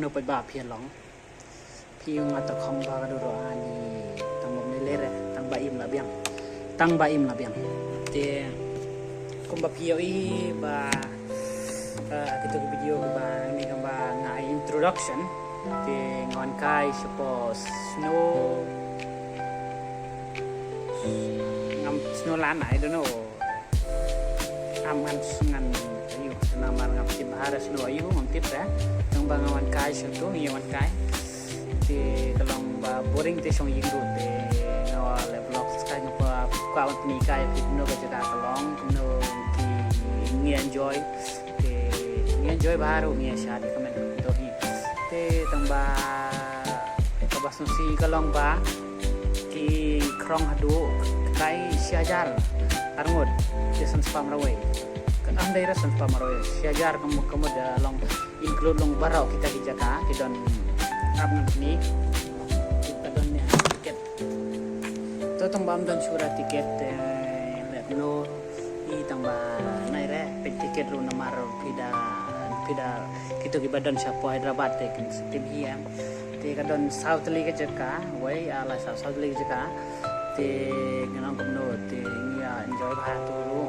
no pa ba phiền lóng phi mà tao không ba cái đồ ăn thì tăng một lên rồi tăng ba im là biang tăng ba im là biang thì cũng ba phi ấy ba kita video ba ni kan ba ngai introduction thì ngon kai suppose snow ngam snow lan I don't know aman ngan ayu nama ngam tim bahara snow ayu ngam tip ya tang ba ngawan kai satu ngawan kai thì kalau ba boring te song yingru te ngawa le blog sky ngapa kwa ni kai no ga jaga kalong no ki enjoy enjoy baru ni syari komen to hi te tamba kabas no si kalong ba ki krong hadu kai syajar arngod te san spam rawe kan andai rasan spam rawe syajar kamu da long include long barau kita di jaka ki don abang ni kita don ni tiket to tamba don surat tiket let no i tamba nai re pe tiket ru namar pida kita di badan siapa Hyderabad tekin tim hiam te kadon south league jaka wai ala south league jaka te nganong kumno te ngia enjoy ba turu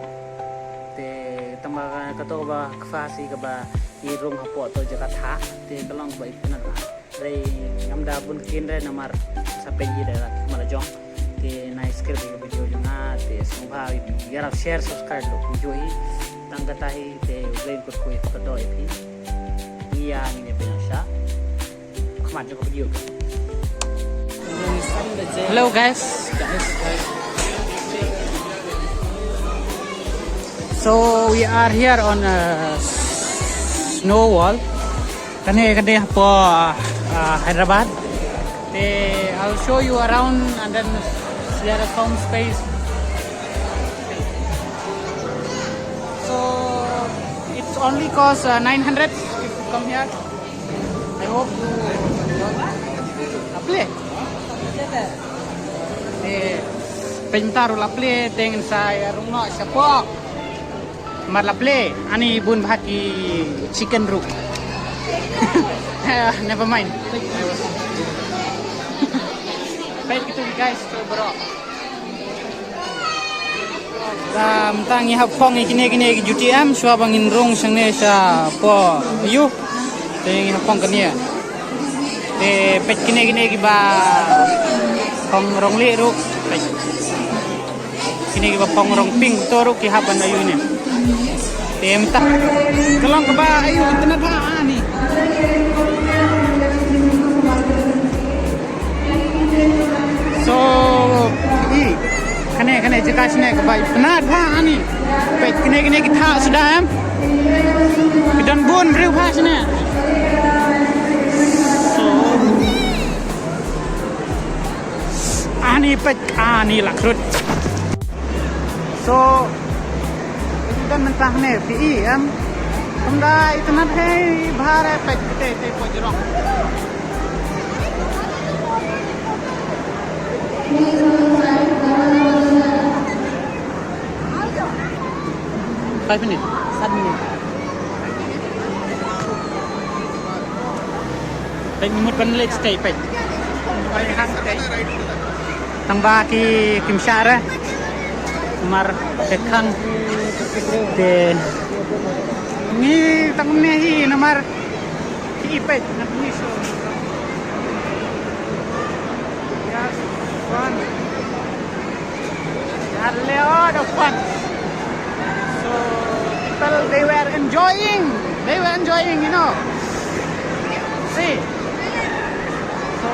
te tamaga kato ba kfasi ka ba i room hapo to jaka tha te kalong ba ipna re ngamda bun kin re namar sampai ji dara malajong te nice skill bi video jona te sungha yara share subscribe lo video hi tangkatahi te ulen kut kuy kadoi pi iya ini penasya kemana ke video hello guys so we are here on a snow wall kane hapo Hyderabad I'll show you around and then there is some space. So it's only cost 900 if you come here. I hope you play. Pentar la play dengan saya rumah siapa? Mar la play. Ani bun bhati chicken roux. Never mind. Baik itu guys, bro. Tang ya phong kini UTM swa bangin rong sangne sa po yu teng ya phong kania te pet kini ki ba phong rong le ru kini ki ba phong rong ping to ru ki haban ayu ne te mta kalong ka ba ayu internet ba ani so kene jika sini ke baik benar bah ani baik kene kita sudah dan bun beriu bah sini so ani baik ani lakrut so dan mentah ne pi kemda itu nak hei bahare baik te pojrong 5 minutes 7 minutes Pek mimut panlit stay pek Tangba ki kimsyara Mar dekhan de ni tangme hi namar ki pek napni so yes fun had a lot of fun so people they were enjoying you know see so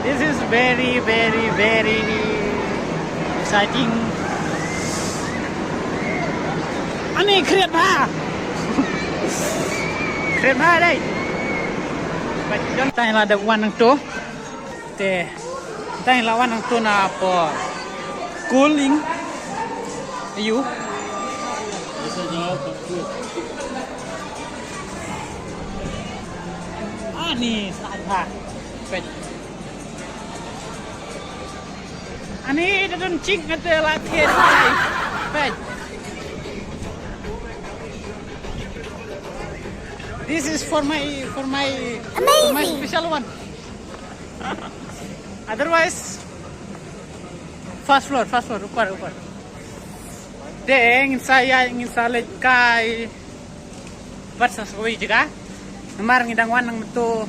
this is very exciting ani kreat ba đây vậy chúng ta là được one to te tay là one to na po cooling you ani saha pet ani dadon cik ngate la the pet This is for my special one. Otherwise, first floor, upar. Deh, ingin saya lihat kai bersasui juga. Namar ngidangwan nang metu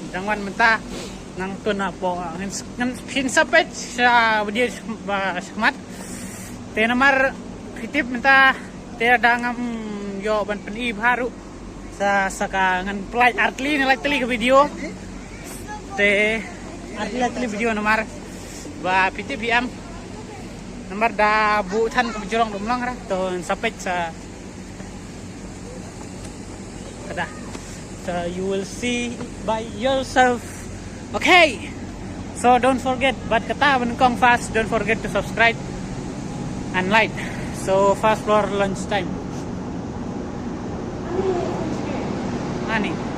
ngidangwan mentah nang tu na po ngan pinsapet sa dia semat. Te namar kitip mentah te ada ngam yo ban peni baru sa saka ngan pelaj artli nilai teli ke video. Te artli teli video namar ba pitip biam namar da bu than ke jorong dumlang ra to sapet sa kada. So you will see by yourself. Okay, so don't forget, but kata menungkong fast, don't forget to subscribe and like. So fast floor lunch time. Ani.